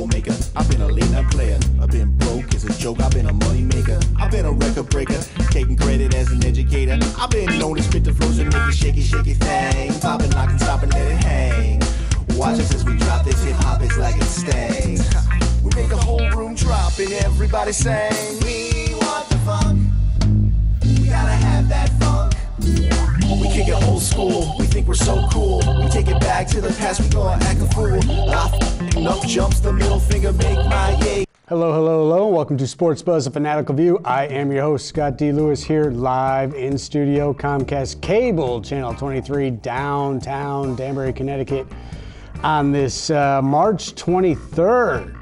troublemaker. I've been a late night player. I've been broke as a joke. I've been a money maker. I've been a record breaker, taking credit as an educator. I've been known to spit the flows and make it shaky, shaky thing. Popping, locking, stopping, let it hang. Watch us as we drop this hip hop, it's like it stings. We make the whole room drop and everybody sing. We want the funk. We gotta have that funk. We kick it old school. We think we're so cool. We take it back to the past. We gonna act a fool. Up jumps the middle finger, make my yay. Hello, hello, hello. Welcome to Sports Buzz, a Fanatical View. I am your host, Scott D. Lewis, here live in studio, Comcast Cable, Channel 23, downtown Danbury, Connecticut, on this March 23rd.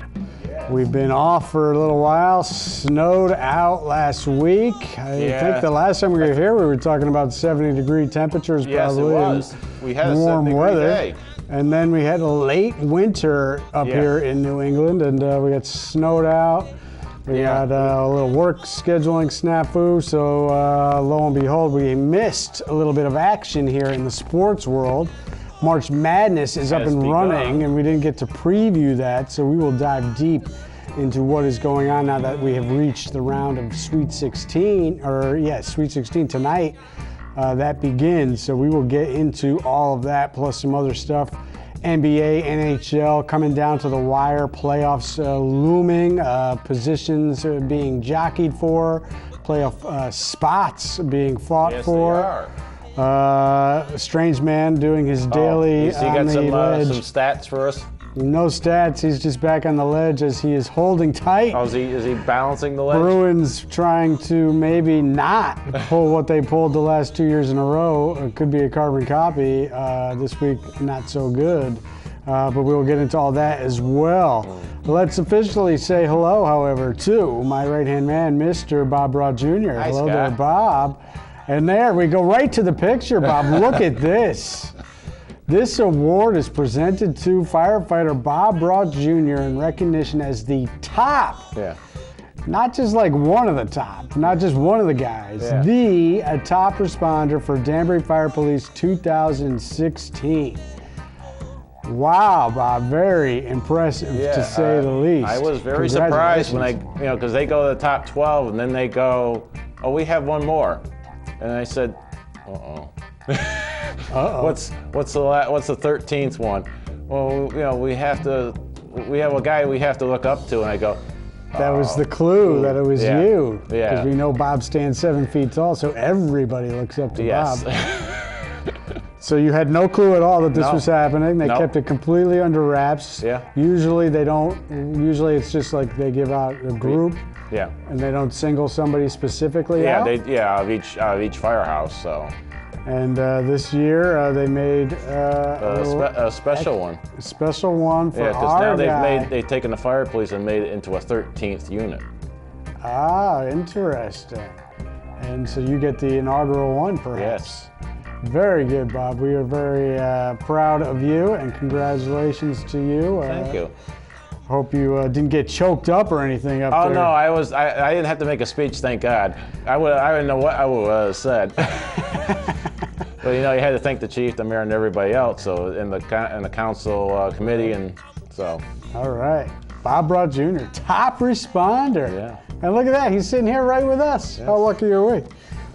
We've been off for a little while, snowed out last week. I think the last time we were here, we were talking about 70-degree temperatures, probably. Yes, it was. We had warm a 70-degree weather. day. And then we had a late winter up here in New England, and we got snowed out. We had a little work scheduling snafu, so lo and behold, we missed a little bit of action here in the sports world. March Madness is up and running, and we didn't get to preview that, so we will dive deep into what is going on now that we have reached the round of Sweet 16, Sweet 16 tonight. That begins, so we will get into all of that, plus some other stuff. NBA, NHL coming down to the wire, playoffs looming, positions being jockeyed for, playoff spots being fought for. They are. Strange man doing his daily he on got the ledge. some stats for us? No stats. He's just back on the ledge as he is holding tight. Oh, is he balancing the ledge? Bruins trying to maybe not pull what they pulled the last 2 years in a row. It could be a carbon copy. This week, not so good. But we'll get into all that as well. Let's officially say hello, however, to my right-hand man, Mr. Bob Broad Jr. Hi, Hello Scott. there, Bob. And there, we go right to the picture, Bob. Look at this. This award is presented to firefighter Bob Broad Jr. in recognition as the top. Yeah. Not just like one of the top, not just one of the guys. Yeah. A top responder for Danbury Fire Police 2016. Wow, Bob, very impressive to say the least. I was very surprised when because they go to the top 12 and then they go, oh, we have one more. And I said, uh-oh. What's the 13th one? Well, we have a guy we have to look up to, and I go, that was the clue that it was you. Yeah. Because we know Bob stands 7 feet tall, so everybody looks up to Bob. So you had no clue at all that this was happening. They kept it completely under wraps. Yeah. Usually they don't. Usually it's just like they give out a group. Yeah. And they don't single somebody specifically out. Of each firehouse. So. And this year they made a special one. A special one for our guy. Yeah, because now they've taken the fire police and made it into a 13th unit. Ah, interesting. And so you get the inaugural one, perhaps. Yes. Very good, Bob. We are very proud of you, and congratulations to you. Thank you. Hope you didn't get choked up or anything up there. Oh no, I didn't have to make a speech, thank God. I didn't know what I would have said. But you had to thank the chief, the mayor, and everybody else. So in the council committee, and so. All right, Bob Broad Jr., top responder. Yeah. And look at that, he's sitting here right with us. Yes. How lucky are we?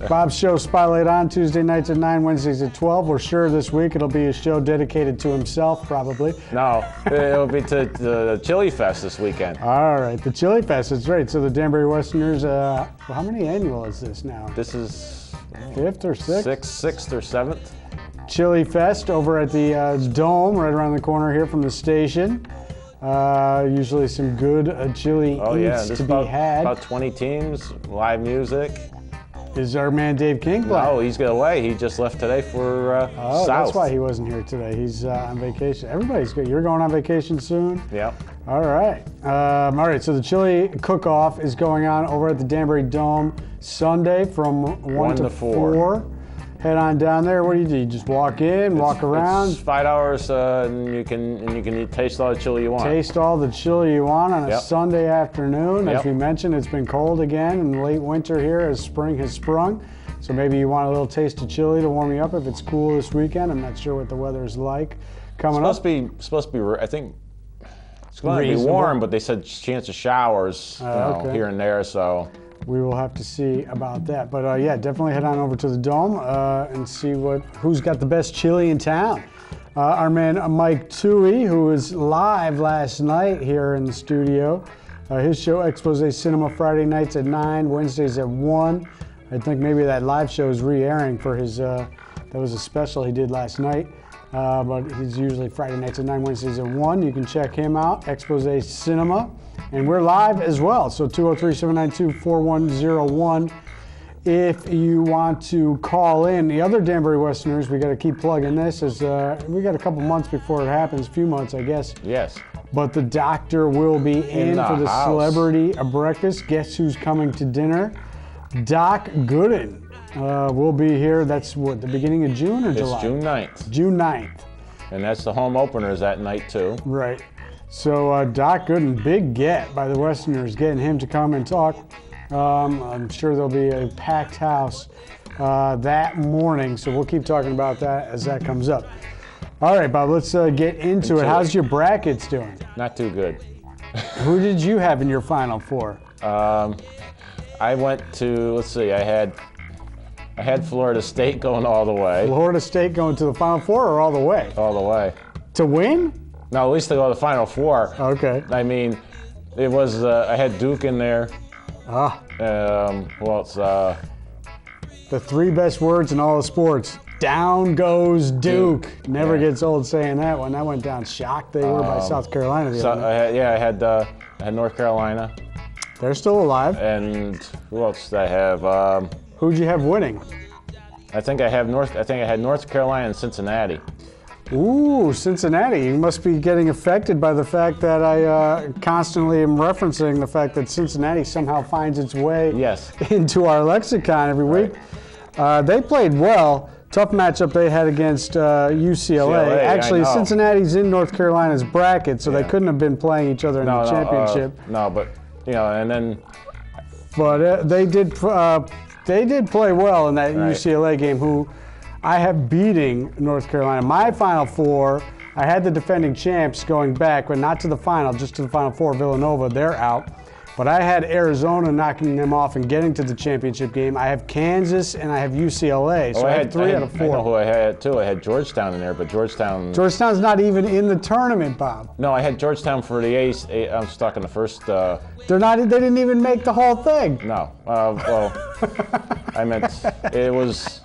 Bob's show, Spotlight On, Tuesday nights at 9, Wednesdays at 12. We're sure this week it'll be a show dedicated to himself, probably. No, it'll be to the Chili Fest this weekend. All right, the Chili Fest, that's right. So the Danbury Westerners, how many annual is this now? This is... Fifth or sixth? Sixth or seventh. Chili Fest over at the Dome, right around the corner here from the station. Usually some good chili eats to be had. About 20 teams, live music. Is our man Dave King playing? No, he's got away. He just left today for South. That's why he wasn't here today. He's on vacation. Everybody's good. You're going on vacation soon? Yep. All right. All right, so the chili cook-off is going on over at the Danbury Dome Sunday from 1 to 4. Head on down there. What do? You just walk in, walk around? It's $5, and you can taste all the chili you want. Taste all the chili you want on a Sunday afternoon. As we mentioned, it's been cold again in late winter here as spring has sprung. So maybe you want a little taste of chili to warm you up if it's cool this weekend. I'm not sure what the weather is like coming up. Supposed to be. I think it's It's going to be warm, but they said chance of showers here and there. So we will have to see about that. But yeah, definitely head on over to the Dome and see who's got the best chili in town. Our man Mike Toohey, who was live last night here in the studio. His show, Expose Cinema, Friday nights at 9, Wednesdays at 1. I think maybe that live show is re-airing for his, that was a special he did last night. But he's usually Friday nights at 9, Wednesdays at 1. You can check him out, Expose Cinema. And we're live as well, so 203-792-4101. If you want to call in, the other Danbury Westerners, we got to keep plugging this, as we got a couple months before it happens, a few months, I guess. Yes. But the doctor will be in for the house. celebrity breakfast. Guess who's coming to dinner? Doc Gooden will be here. That's what, the beginning of June or July? It's June 9th. June 9th. And that's the home openers that night, too. Right. So Doc Gooden, big get by the Westerners, getting him to come and talk. I'm sure there'll be a packed house that morning, so we'll keep talking about that as that comes up. All right, Bob, let's get into it. How's your brackets doing? Not too good. Who did you have in your Final Four? I went to, let's see, I had Florida State going all the way. Florida State going to the Final Four or all the way? All the way. To win? No, at least to go to the Final Four. Okay. I mean, it was, I had Duke in there. Ah. Who else? The three best words in all of sports. Down goes Duke. Never gets old saying that one. That went down shocked. They were by South Carolina. I had North Carolina. They're still alive. And who else did I have? Who'd you have winning? I think I had North Carolina and Cincinnati. Ooh, Cincinnati. You must be getting affected by the fact that I constantly am referencing the fact that Cincinnati somehow finds its way into our lexicon every week. They played well. Tough matchup they had against UCLA. Actually, Cincinnati's in North Carolina's bracket, so they couldn't have been playing each other in the championship. But and then. But they did play well in that UCLA game. Who I have beating North Carolina. My Final Four, I had the defending champs going back, but not to the final, just to the Final Four. Villanova, they're out. But I had Arizona knocking them off and getting to the championship game. I have Kansas and I have UCLA. So I had 3 out of 4. I know who I had too. I had Georgetown in there, but Georgetown's not even in the tournament, Bob. No, I had Georgetown for the ace. I'm stuck in the first. They're not. They didn't even make the whole thing. No. Well, I meant it was.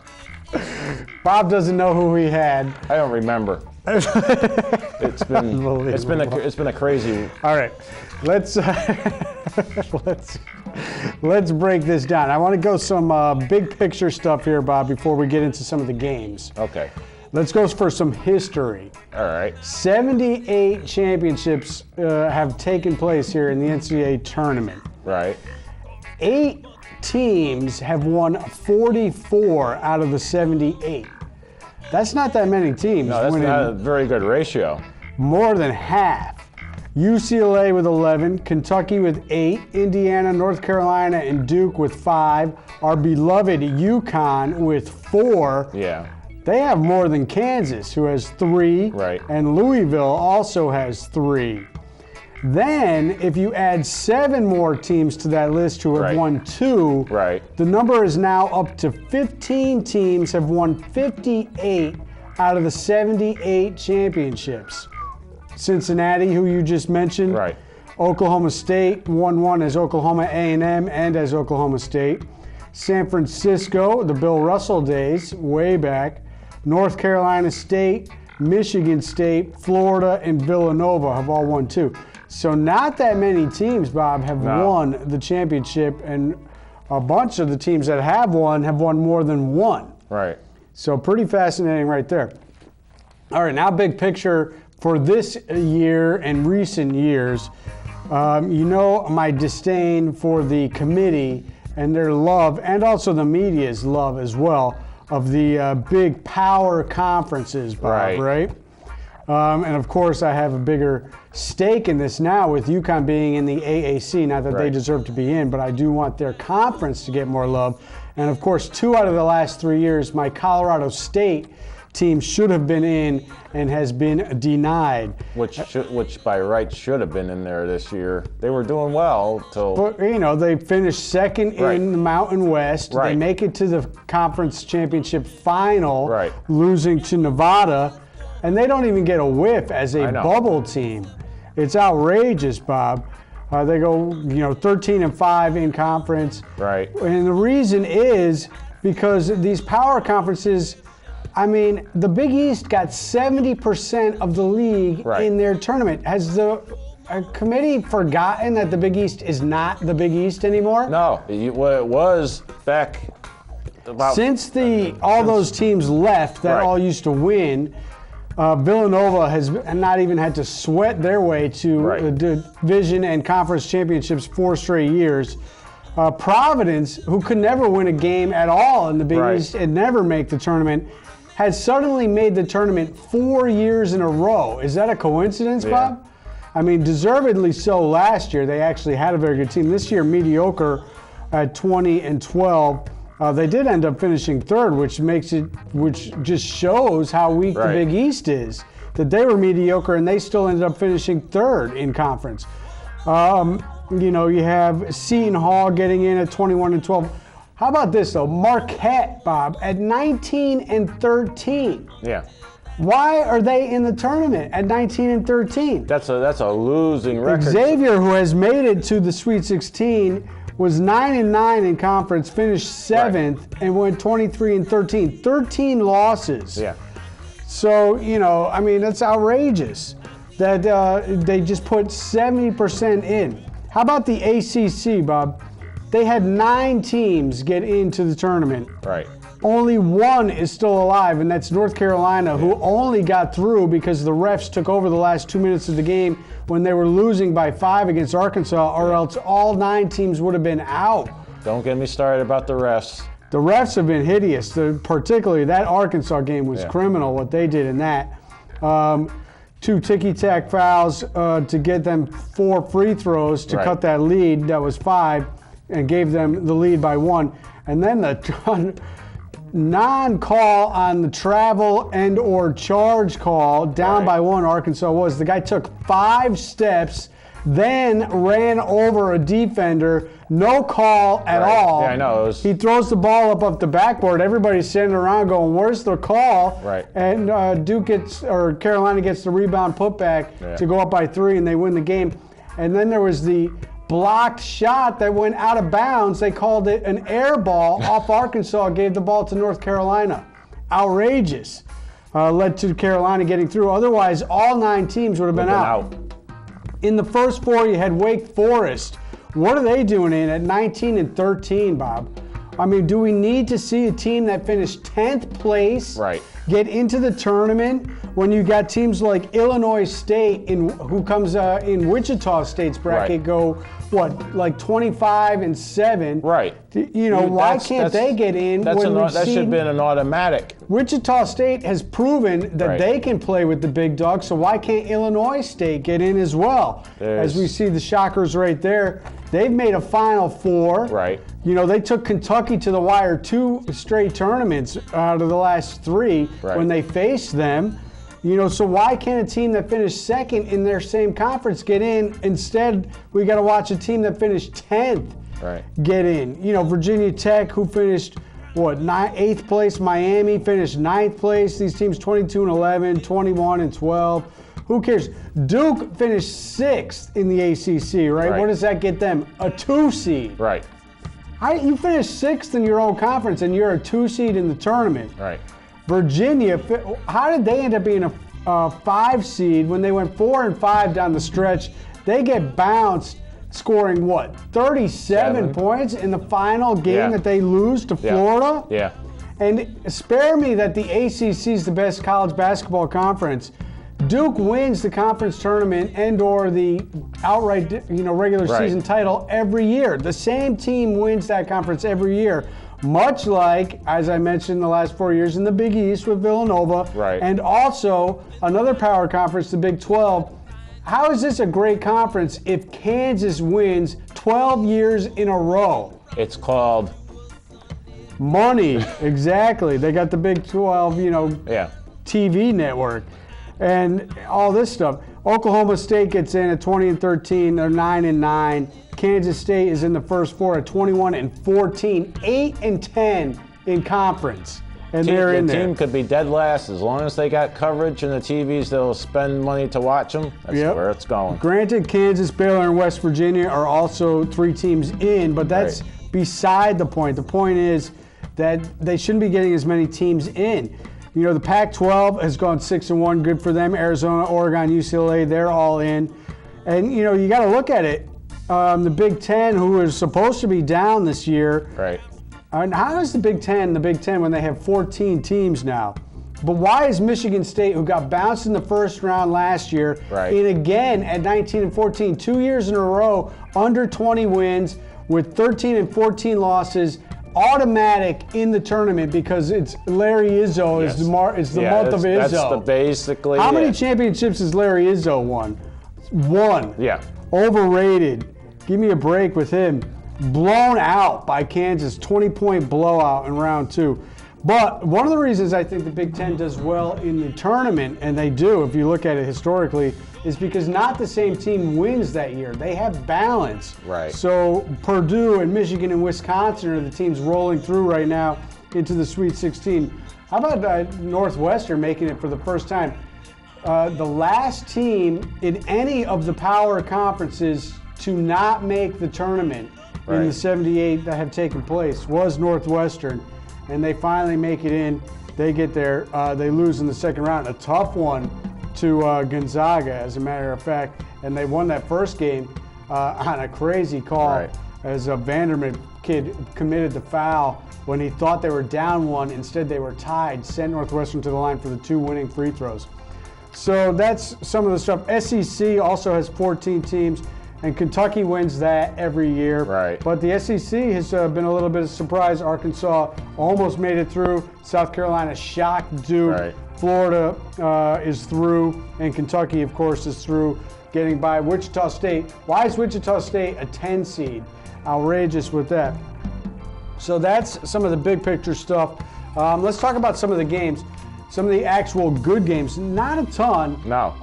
Bob doesn't know who he had. I don't remember. It's been a crazy. All right, let's break this down. I want to go some big picture stuff here, Bob, before we get into some of the games. Okay. Let's go for some history. All right. 78 championships have taken place here in the NCAA tournament. Right. 8 teams have won 44 out of the 78. That's not that many teams. No, that's not a very good ratio. More than half. UCLA with 11, Kentucky with 8, Indiana, North Carolina, and Duke with 5. Our beloved UConn with 4. Yeah. They have more than Kansas, who has 3. Right. And Louisville also has 3. Then, if you add 7 more teams to that list who have won 2, the number is now up to 15 teams have won 58 out of the 78 championships. Cincinnati, who you just mentioned, Oklahoma State won 1 as Oklahoma A&M and as Oklahoma State. San Francisco, the Bill Russell days, way back. North Carolina State, Michigan State, Florida, and Villanova have all won 2. So not that many teams, Bob, have won the championship, and a bunch of the teams that have won more than 1. Right. So pretty fascinating right there. All right, now big picture for this year and recent years. You know my disdain for the committee and their love, and also the media's love as well, of the big power conferences, Bob, right? And of course, I have a bigger stake in this now with UConn being in the AAC. Not that they deserve to be in, but I do want their conference to get more love. And of course, 2 out of the last 3 years, my Colorado State team should have been in and has been denied. Which by right should have been in there this year. They were doing well till. But they finished second in the Mountain West. Right. They make it to the conference championship final, Right. losing to Nevada, and they don't even get a whiff as a bubble team. It's outrageous, Bob. They go 13-5 in conference. Right. And the reason is because these power conferences. I mean, the Big East got 70% of the league in their tournament. Has the committee forgotten that the Big East is not the Big East anymore? No, it was back about... Since all those teams left that all used to win, Villanova has not even had to sweat their way to the division and conference championships 4 straight years. Providence, who could never win a game at all in the Big East and never make the tournament, has suddenly made the tournament 4 years in a row. Is that a coincidence, Bob? I mean, deservedly so last year. They actually had a very good team. This year, mediocre at 20-12. They did end up finishing third, which just shows how weak the Big East is. That they were mediocre and they still ended up finishing third in conference. You have Seton Hall getting in at 21-12. How about this, though? Marquette, Bob, at 19-13. Yeah. Why are they in the tournament at 19-13? That's a losing record. Xavier, who has made it to the Sweet 16, was 9-9 in conference, finished 7th, and went 23-13. 13 losses. Yeah. So, I mean, that's outrageous that they just put 70% in. How about the ACC, Bob? They had 9 teams get into the tournament. Right. Only one is still alive, and that's North Carolina, who only got through because the refs took over the last 2 minutes of the game when they were losing by 5 against Arkansas, or else all 9 teams would have been out. Don't get me started about the refs. The refs have been hideous. Particularly that Arkansas game was criminal, what they did in that. 2 ticky-tack fouls to get them 4 free throws to cut that lead. That was 5. And gave them the lead by 1. And then the non-call on the travel and or charge call down by 1, Arkansas was. The guy took 5 steps, then ran over a defender. No call at all. Yeah, I know. He throws the ball up the backboard. Everybody's standing around going, "Where's the call?" Right. And Carolina gets the rebound putback to go up by 3, and they win the game. And then there was the blocked shot that went out of bounds. They called it an air ball off Arkansas, gave the ball to North Carolina. Outrageous. Led to Carolina getting through. Otherwise, all 9 teams would have been out. In the first 4, you had Wake Forest. What are they doing in at 19-13, Bob? I mean, do we need to see a team that finished 10th place get into the tournament when you got teams like Illinois State, who comes in Wichita State's bracket, go, like 25-7? Right. Why can't they get in? That should have been an automatic. Wichita State has proven that they can play with the big dogs, so why can't Illinois State get in as well? As we see the Shockers right there. They've made a Final Four. Right. They took Kentucky to the wire 2 straight tournaments out of the last 3 when they faced them. So why can't a team that finished 2nd in their same conference get in? Instead, we got to watch a team that finished 10th get in. Virginia Tech, who finished, 8th place. Miami finished 9th place. These teams 22-11, 21-12. Who cares? Duke finished 6th in the ACC, right? What does that get them? A 2 seed. Right. You finished 6th in your own conference, and you're a 2 seed in the tournament. Right. Virginia, how did they end up being a 5 seed when they went 4-5 down the stretch? They get bounced, scoring 37 points in the final game that they lose to Florida? Yeah. And spare me that the ACC is the best college basketball conference. Duke wins the conference tournament and/or the outright, regular season title every year. The same team wins that conference every year, much like, as I mentioned, the last 4 years in the Big East with Villanova, and also another power conference, the Big 12. How is this a great conference if Kansas wins 12 years in a row? It's called money. Exactly. They got the Big 12, TV network, and all this stuff. Oklahoma State gets in at 20-13. They're 9-9. Kansas State is in the first four at 21-14, 8-10 in conference. And they're in there. The team could be dead last as long as they got coverage and the TVs. They'll spend money to watch them. That's where it's going. Granted, Kansas, Baylor, and West Virginia are also 3 teams in, but that's beside the point. The point is that they shouldn't be getting as many teams in. You know, the Pac-12 has gone 6-1. Good for them. Arizona, Oregon, UCLA, they're all in. And, you know, you got to look at it. The Big Ten, who is supposed to be down this year. Right. And how is the Big Ten when they have 14 teams now? But why is Michigan State, who got bounced in the first round last year, in again at 19-14, 2 years in a row, under 20 wins with 13 and 14 losses, automatic in the tournament because it's Larry Izzo is the month of Izzo. That's basically How many championships has Larry Izzo won? One. Yeah. Overrated. Give me a break with him. Blown out by Kansas, 20-point blowout in round 2. But one of the reasons I think the Big Ten does well in the tournament, and they do if you look at it historically, is because not the same team wins that year. They have balance. Right. So Purdue and Michigan and Wisconsin are the teams rolling through right now into the Sweet 16. How about Northwestern making it for the first time? The last team in any of the power conferences to not make the tournament in the 78 that have taken place was Northwestern, and they finally make it in. They get there. They lose in the second round, a tough one to Gonzaga, as a matter of fact, and they won that first game on a crazy call as a Vanderbilt kid committed the foul when he thought they were down 1. Instead, they were tied, sent Northwestern to the line for the 2 winning free throws. So that's some of the stuff. SEC also has 14 teams. And Kentucky wins that every year. Right. But the SEC has been a little bit of a surprise. Arkansas almost made it through. South Carolina shocked Duke. Right. Florida is through. And Kentucky, of course, is through, getting by Wichita State. Why is Wichita State a 10 seed? Outrageous with that. So that's some of the big picture stuff. Let's talk about some of the games. Some of the actual good games. Not a ton. No.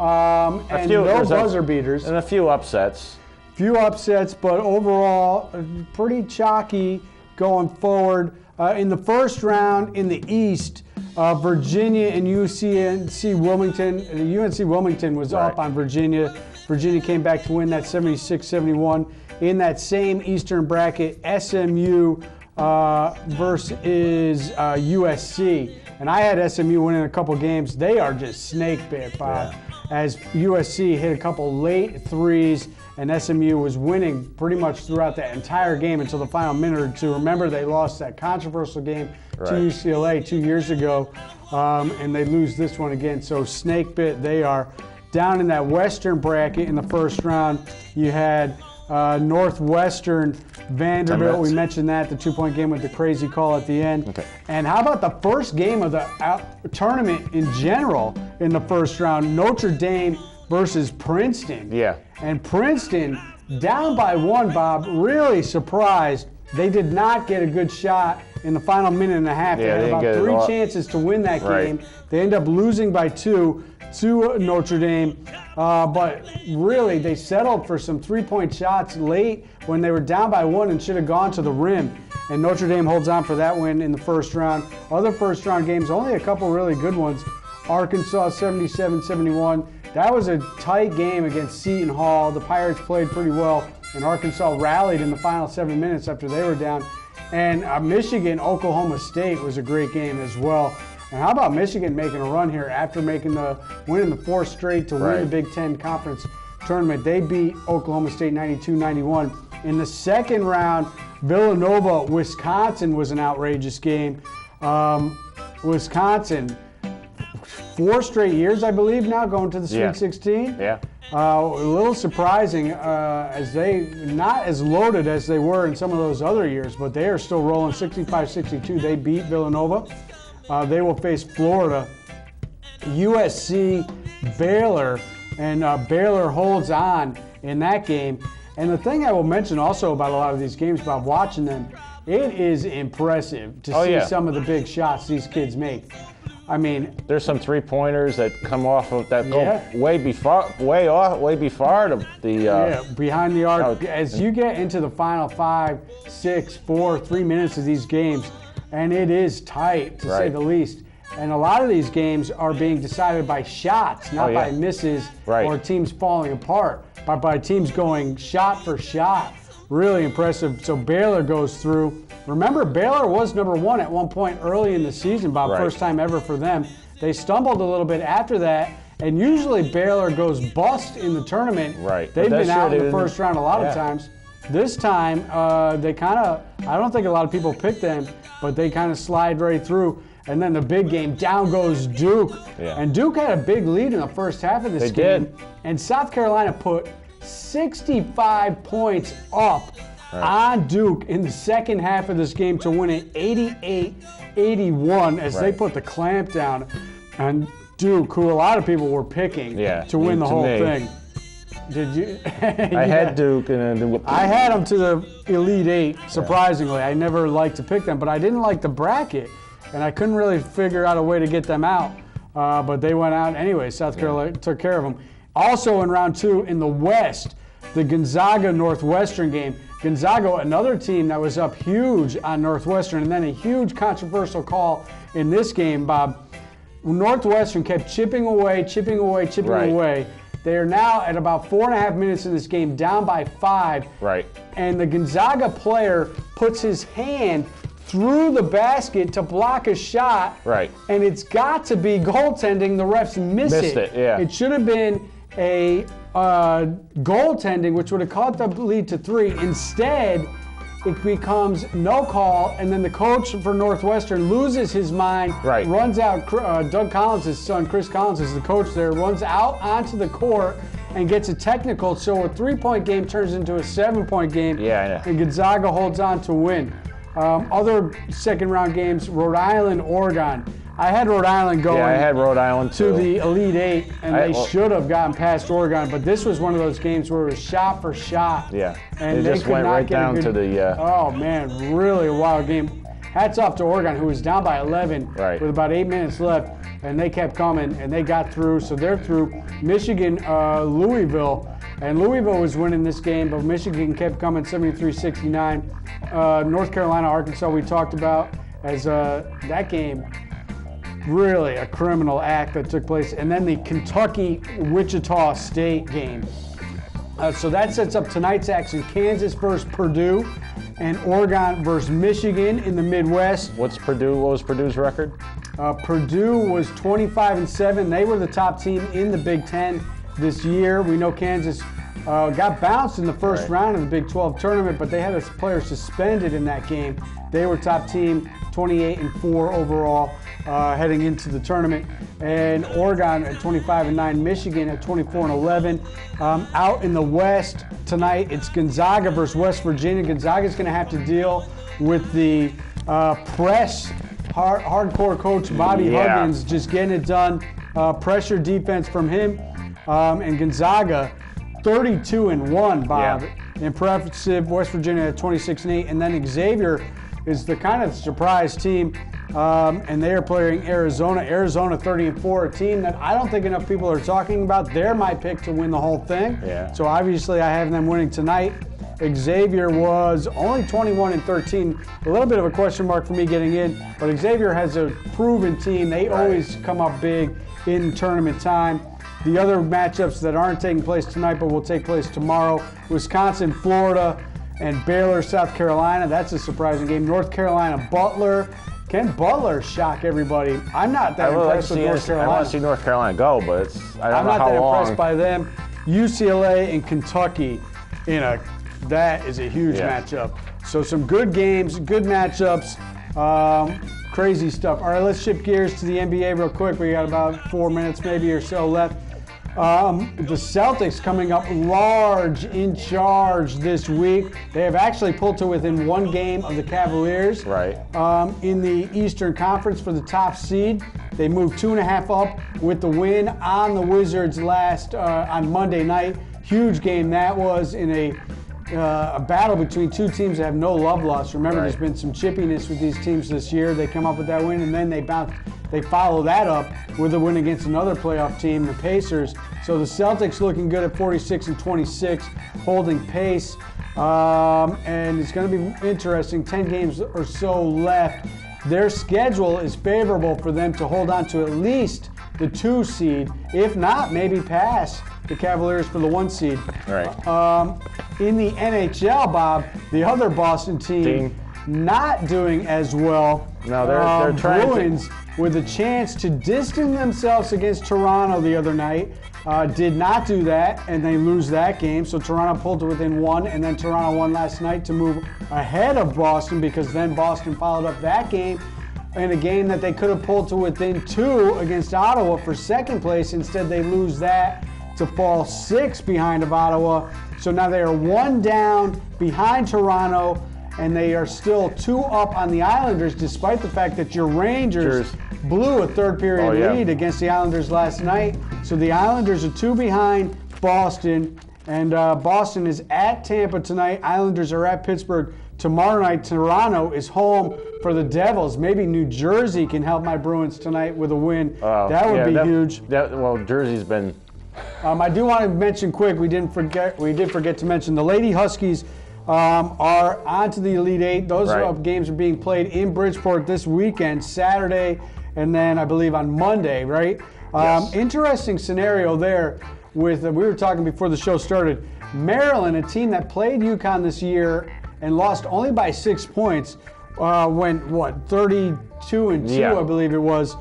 And no buzzer beaters. And a few upsets. Few upsets, but overall pretty chalky going forward. In the first round in the East, Virginia and UNC Wilmington. UNC Wilmington was up on Virginia. Virginia came back to win that 76-71. In that same Eastern bracket, SMU versus USC. And I had SMU winning a couple games. They are just snake bit, Bob, as USC hit a couple late threes, and SMU was winning pretty much throughout that entire game until the final minute or two. Remember, they lost that controversial game to UCLA 2 years ago, and they lose this one again. So snake bit they are. Down in that Western bracket in the first round, you had Northwestern, Vanderbilt. We mentioned that, the 2-point game with the crazy call at the end. Okay. And how about the first game of the tournament in general in the first round? Notre Dame versus Princeton. Yeah. And Princeton, down by 1, Bob, really surprised. They did not get a good shot in the final minute and a half. They had about 3 chances to win that game. They end up losing by 2 to Notre Dame. But really, they settled for some 3-point shots late when they were down by 1 and should have gone to the rim. And Notre Dame holds on for that win in the first round. Other first round games, only a couple really good ones. Arkansas 77-71. That was a tight game against Seton Hall. The Pirates played pretty well, and Arkansas rallied in the final 7 minutes after they were down. And Michigan, Oklahoma State was a great game as well. And how about Michigan making a run here after winning the 4th straight to win the Big Ten Conference Tournament? They beat Oklahoma State 92-91. In the second round, Villanova, Wisconsin was an outrageous game. Wisconsin, 4 straight years, I believe, now going to the Sweet 16. Yeah. A little surprising, as they not as loaded as they were in some of those other years, but they are still rolling 65-62. They beat Villanova. They will face Florida, USC, Baylor, and Baylor holds on in that game. And the thing I will mention also about a lot of these games, about watching them, it is impressive to see some of the big shots these kids make. I mean, there's some 3-pointers that come off of that go way before the behind the arc. As you get into the final 5, 6, 4, 3 minutes of these games, and it is tight to say the least. And a lot of these games are being decided by shots, not by misses or teams falling apart, but by teams going shot for shot. Really impressive. So Baylor goes through. Remember, Baylor was number 1 at one point early in the season, Bob. First time ever for them. They stumbled a little bit after that, and usually Baylor goes bust in the tournament. They've been out in the first round a lot of times. This time, they kind of, I don't think a lot of people picked them, but they kind of slide right through. And then the big game, down goes Duke. And Duke had a big lead in the first half of this game. Did. And South Carolina put 65 points up on Duke in the second half of this game to win it 88-81 as they put the clamp down on Duke, who a lot of people were picking to win the whole thing. Did you? I had Duke, and I had them to the Elite Eight. Surprisingly, I never liked to pick them, but I didn't like the bracket, and I couldn't really figure out a way to get them out. But they went out anyway. South Carolina took care of them. Also in round 2 in the West, the Gonzaga-Northwestern game. Gonzaga, another team that was up huge on Northwestern, and then a huge controversial call in this game, Bob. Northwestern kept chipping away. They are now at about 4.5 minutes in this game, down by 5. And the Gonzaga player puts his hand through the basket to block a shot. And it's got to be goaltending. The refs missed it. It should have been a goaltending, which would have caught the lead to 3. Instead, it becomes no call, and then the coach for Northwestern loses his mind, runs out. Doug Collins' son, Chris Collins, is the coach there, runs out onto the court and gets a technical, so a 3-point game turns into a 7-point game, and Gonzaga holds on to win. Other second-round games, Rhode Island, Oregon. I had Rhode Island going I had Rhode Island to the Elite Eight, and they should have gotten past Oregon, but this was one of those games where it was shot for shot. And they just went right down to the... Oh, man, really a wild game. Hats off to Oregon, who was down by 11 with about 8 minutes left, and they kept coming, and they got through, so they're through. Michigan, Louisville, and Louisville was winning this game, but Michigan kept coming 73-69. North Carolina, Arkansas, we talked about as that game. Really a criminal act that took place. And then the Kentucky-Wichita State game. So that sets up tonight's action. Kansas versus Purdue and Oregon versus Michigan in the Midwest. What was Purdue's record? Purdue was 25-7. They were the top team in the Big Ten this year. We know Kansas got bounced in the first round of the Big 12 tournament, but they had a player suspended in that game. They were top team, 28-4 overall. Heading into the tournament, and Oregon at 25-9, Michigan at 24-11. Out in the West tonight, it's Gonzaga versus West Virginia. Gonzaga's going to have to deal with the press, hardcore coach Bobby Huggins just getting it done. Pressure defense from him, and Gonzaga 32-1. Bob, impressive. West Virginia at 26-8, and then Xavier is the kind of surprise team. And they are playing Arizona. Arizona 30-4, a team that I don't think enough people are talking about. They're my pick to win the whole thing. So obviously I have them winning tonight. Xavier was only 21-13. A little bit of a question mark for me getting in, but Xavier has a proven team. They always come up big in tournament time. The other matchups that aren't taking place tonight but will take place tomorrow, Wisconsin, Florida, and Baylor, South Carolina. That's a surprising game. North Carolina, Butler. Can Butler shock everybody? I'm not that impressed with North Carolina. I want to see North Carolina go, but I don't know how long. I'm not that impressed by them. UCLA and Kentucky, that is a huge matchup. So some good games, good matchups, crazy stuff. All right, let's shift gears to the NBA real quick. We got about 4 minutes maybe or so left. The Celtics coming up large in charge this week. They have actually pulled to within 1 game of the Cavaliers. In the Eastern Conference for the top seed. They moved 2.5 up with the win on the Wizards on Monday night. Huge game that was in a battle between two teams that have no love lost. Remember, there's been some chippiness with these teams this year. They come up with that win, and then they bounced They follow that up with a win against another playoff team, the Pacers. So the Celtics looking good at 46-26, holding pace. And it's going to be interesting. 10 games or so left. Their schedule is favorable for them to hold on to at least the 2 seed. If not, maybe pass the Cavaliers for the 1 seed. Right. In the NHL, Bob, the other Boston team not doing as well. No, they're trying Bruins with a chance to distance themselves against Toronto the other night. Did not do that, and they lose that game. So Toronto pulled to within 1, and then Toronto won last night to move ahead of Boston, because then Boston followed up that game in a game that they could have pulled to within 2 against Ottawa for second place. Instead, they lose that to fall 6 behind of Ottawa. So now they are 1 down behind Toronto, and they are still 2 up on the Islanders, despite the fact that your Rangers blew a third-period lead against the Islanders last night. So the Islanders are 2 behind Boston, and Boston is at Tampa tonight. Islanders are at Pittsburgh tomorrow night. Toronto is home for the Devils. Maybe New Jersey can help my Bruins tonight with a win. That would be huge. Well, Jersey's been... I do want to mention quick, we did forget to mention the Lady Huskies are on to the Elite Eight. Those games are being played in Bridgeport this weekend, Saturday, and then I believe on Monday, right? Yes. Interesting scenario there with, we were talking before the show started, Maryland, a team that played UConn this year and lost only by 6 points, went, 32-2, I believe it was.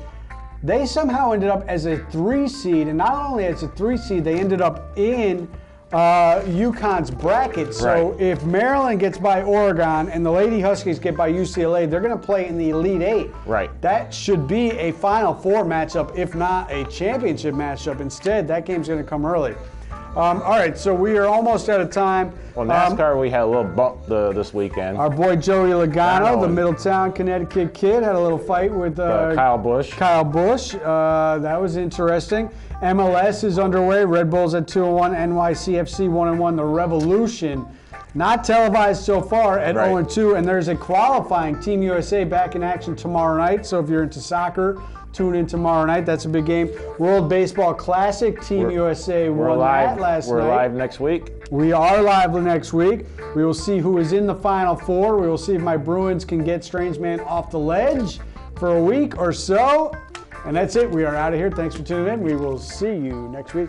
They somehow ended up as a 3 seed, and not only as a 3 seed, they ended up in UConn's bracket. So if Maryland gets by Oregon and the Lady Huskies get by UCLA, they're going to play in the Elite Eight. Right. That should be a Final Four matchup, if not a championship matchup. Instead, that game's going to come early. All right, so we are almost out of time. Well, NASCAR, we had a little bump this weekend. Our boy Joey Logano, the Middletown, Connecticut kid, had a little fight with Kyle Busch. That was interesting. MLS is underway. Red Bulls at 2-1, NYCFC 1-1. The Revolution, not televised so far, at 0-2. And there's a qualifying Team USA back in action tomorrow night. So if you're into soccer, tune in tomorrow night. That's a big game. World Baseball Classic, Team USA won that last night. We're live next week. We are live next week. We will see who is in the Final Four. We will see if my Bruins can get Strangeman off the ledge for a week or so. And that's it. We are out of here. Thanks for tuning in. We will see you next week.